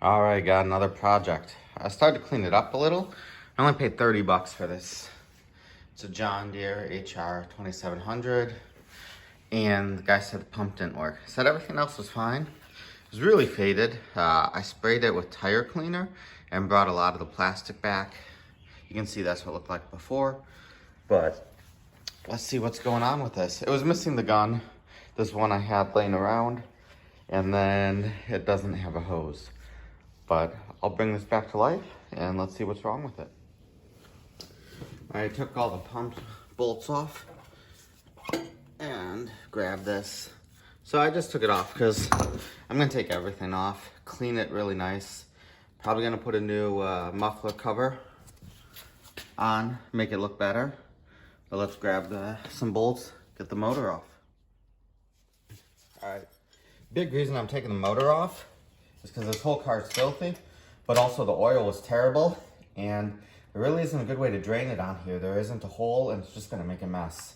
All right, got another project. I started to clean it up a little. I only paid 30 bucks for this. It's a John Deere HR-2700. And the guy said the pump didn't work. He said everything else was fine. It was really faded. I sprayed it with tire cleaner and brought a lot of the plastic back. You can see that's what it looked like before. But let's see what's going on with this. It was missing the gun. This one I had laying around. And then it doesn't have a hose. But I'll bring this back to life and let's see what's wrong with it. I took all the pump bolts off and grabbed this. So I just took it off because I'm gonna take everything off, clean it really nice. Probably gonna put a new muffler cover on, make it look better. But let's grab some bolts, get the motor off. All right, big reason I'm taking the motor off is because this whole car is filthy, but also the oil was terrible, and there really isn't a good way to drain it on here. There isn't a hole, and it's just gonna make a mess.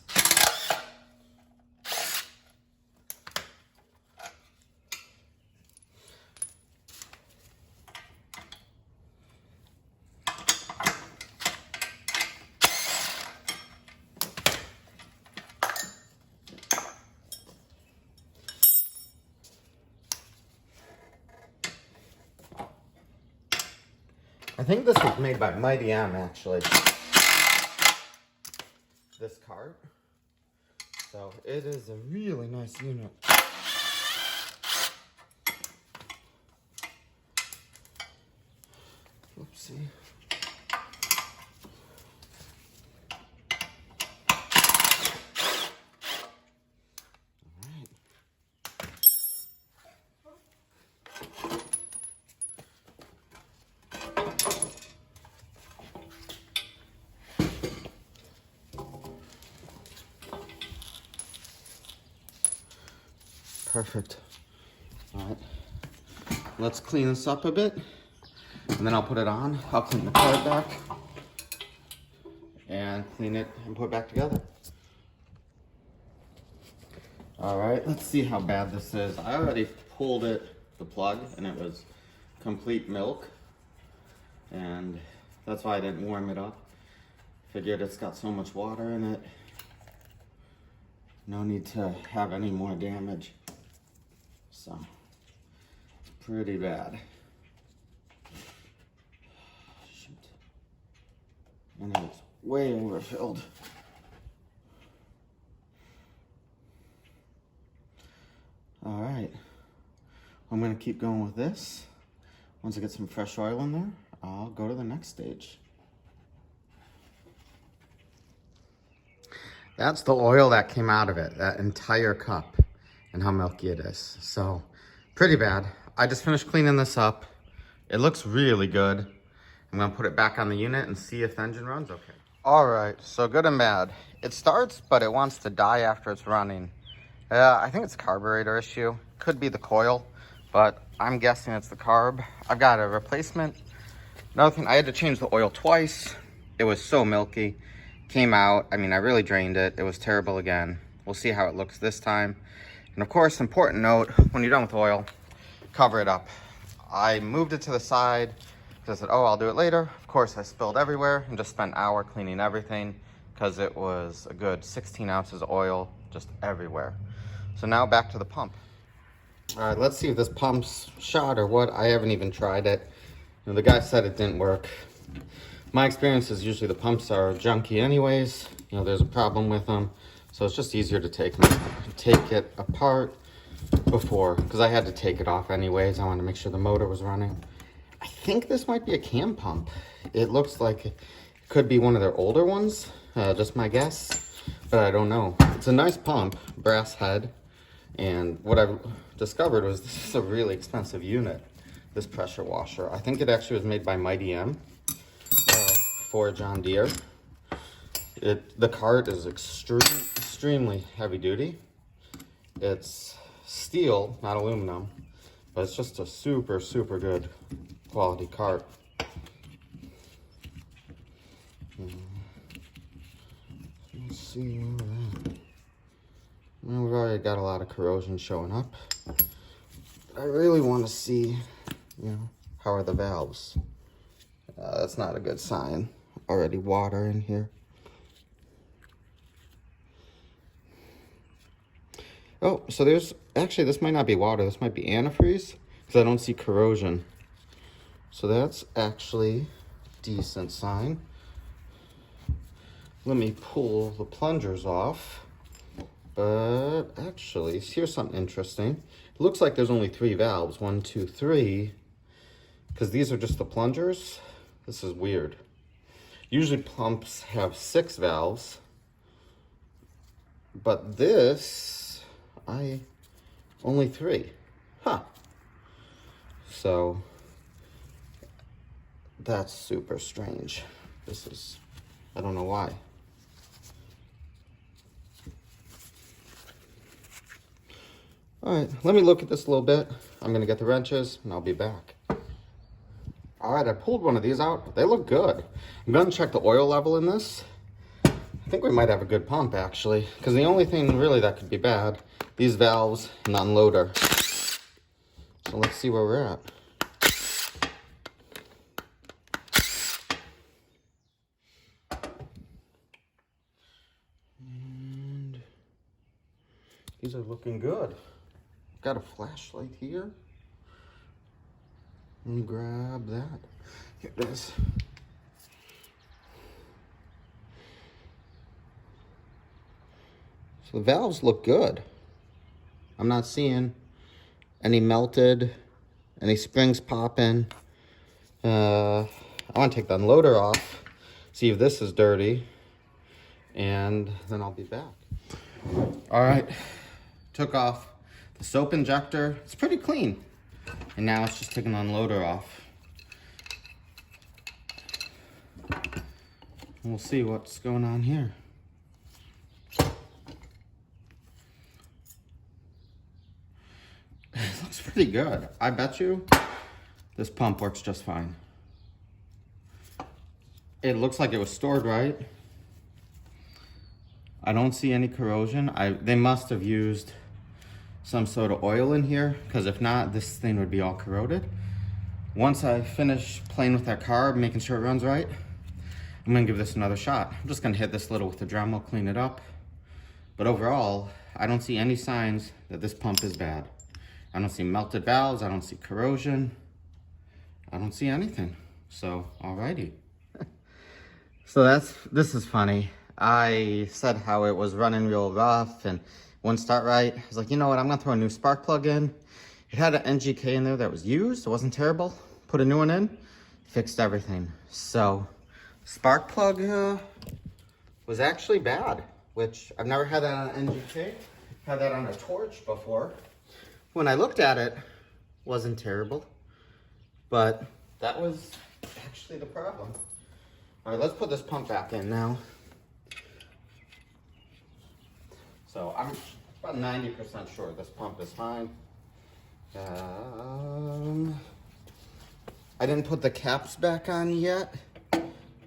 I think this was made by Mighty M, actually. This cart. So it is a really nice unit. Oopsie. Perfect. All right, let's clean this up a bit, and then I'll put it on. I'll clean the card back, and clean it and put it back together. All right, let's see how bad this is. I already pulled the plug, and it was complete milk, and that's why I didn't warm it up. Figured it's got so much water in it. No need to have any more damage. So, it's pretty bad. Shoot. And it's way overfilled. All right, I'm gonna keep going with this. Once I get some fresh oil in there, I'll go to the next stage. That's the oil that came out of it, that entire cup, and how milky it is. So, pretty bad. I just finished cleaning this up. It looks really good. I'm gonna put it back on the unit and see if the engine runs okay. All right, so good and bad. It starts, but it wants to die after it's running. I think it's a carburetor issue. Could be the coil, but I'm guessing it's the carb. I've got a replacement. Another thing, I had to change the oil twice. It was so milky. Came out, I mean, I really drained it. It was terrible again. We'll see how it looks this time. And of course, important note, when you're done with oil, cover it up. I moved it to the side because I said, oh, I'll do it later. Of course, I spilled everywhere and just spent an hour cleaning everything because it was a good 16 ounces of oil just everywhere. So now back to the pump. All right, let's see if this pump's shot or what. I haven't even tried it. You know, the guy said it didn't work. My experience is usually the pumps are junky anyways. You know, there's a problem with them. So it's just easier to take it apart before, because I had to take it off anyways. I wanted to make sure the motor was running. I think this might be a cam pump. It looks like it could be one of their older ones, just my guess, but I don't know. It's a nice pump, brass head, and what I discovered was this is a really expensive unit, this pressure washer. I think it actually was made by Mighty M for John Deere. The cart is extremely heavy duty. It's steel, not aluminum, but it's just a super good quality cart. Let's see where we're at. Well, we've already got a lot of corrosion showing up. I really want to see, you know, power the valves. That's not a good sign. Already water in here. Oh, so there's, actually this might not be water, this might be antifreeze, because I don't see corrosion. So that's actually a decent sign. Let me pull the plungers off. But actually, here's something interesting. It looks like there's only 3 valves, 1, 2, 3, because these are just the plungers. This is weird. Usually pumps have 6 valves, but this, only 3. Huh. So that's super strange. I don't know why. All right, let me look at this a little bit. I'm gonna get the wrenches and I'll be back. All right, I pulled one of these out. They look good. I'm gonna check the oil level in this. I think we might have a good pump actually, because the only thing really that could be bad, these valves and the unloader. So let's see where we're at. And these are looking good. Got a flashlight here. Let me grab that. Here it is. So the valves look good. I'm not seeing any melted, any springs popping. I want to take the unloader off, see if this is dirty, and then I'll be back. All right, took off the soap injector. It's pretty clean. And now it's just taking the unloader off. And we'll see what's going on here. It looks pretty good. I bet you this pump works just fine. It looks like it was stored right. I don't see any corrosion. They must have used some sort of oil in here, because if not, this thing would be all corroded. Once I finish playing with that carb, making sure it runs right, I'm gonna give this another shot. I'm just gonna hit this little with the Dremel, clean it up. But overall, I don't see any signs that this pump is bad. I don't see melted valves, I don't see corrosion, I don't see anything. So, alrighty. So this is funny. I said how it was running real rough and wouldn't start right. I was like, you know what, I'm gonna throw a new spark plug in. It had an NGK in there that was used, it wasn't terrible. Put a new one in, fixed everything. So, spark plug was actually bad, which I've never had that on an NGK. Had that on a torch before. When I looked at it, wasn't terrible, but that was actually the problem. All right, let's put this pump back in now. So I'm about 90% sure this pump is fine. I didn't put the caps back on yet,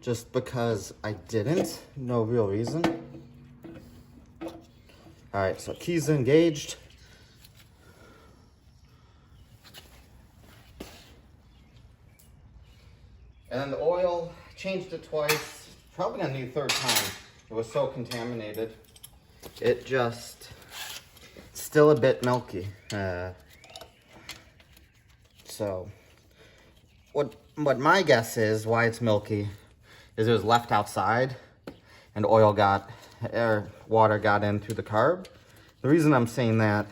just because I didn't. No real reason. All right, so keys engaged. And then the oil, changed it twice. Probably gonna need a third time. It was so contaminated. It just, still a bit milky. So, what my guess is why it's milky is it was left outside and water got in through the carb. The reason I'm saying that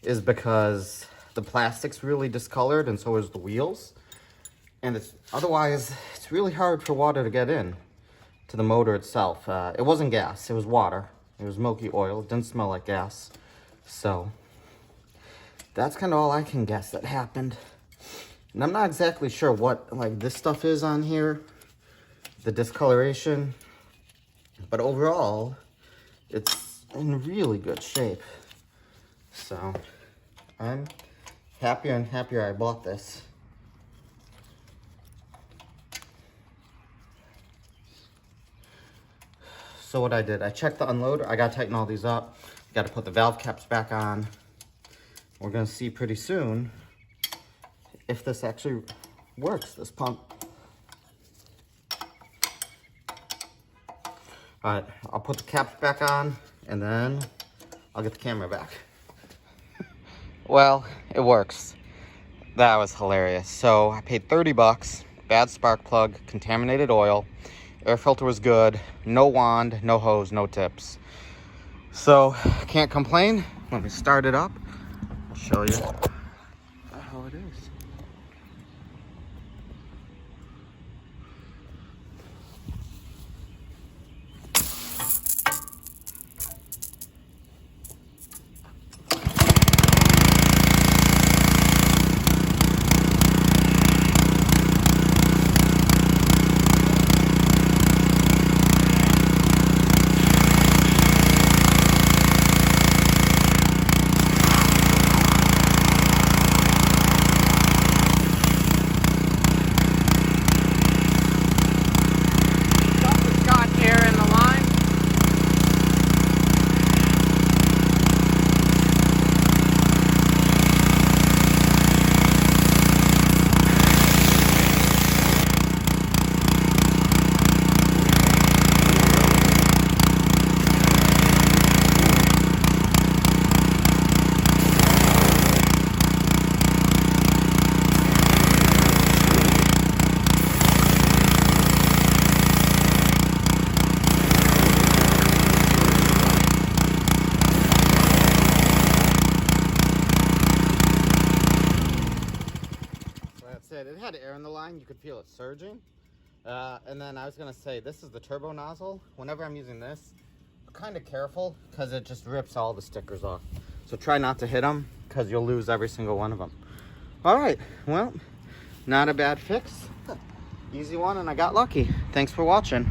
is because the plastic's really discolored and so is the wheels. And otherwise, it's really hard for water to get in to the motor itself. It wasn't gas, it was water. It was milky oil, it didn't smell like gas. So, that's kind of all I can guess that happened. And I'm not exactly sure what this stuff is on here, the discoloration. But overall, it's in really good shape. So, I'm happier and happier I bought this. So what I did, I checked the unloader. I gotta tighten all these up. Gotta put the valve caps back on. We're gonna see pretty soon if this actually works, this pump. All right, I'll put the caps back on and then I'll get the camera back. Well, it works. That was hilarious. So I paid 30 bucks, bad spark plug, contaminated oil, air filter was good, no wand, no hose, no tips. So can't complain. Let me start it up. I'll show you how it is. It had air in the line, you could feel it surging. And then I was gonna say, this is the turbo nozzle. Whenever I'm using this, I'm kind of careful because it just rips all the stickers off. So try not to hit them because you'll lose every single one of them. All right, well, not a bad fix. Easy one, and I got lucky. Thanks for watching.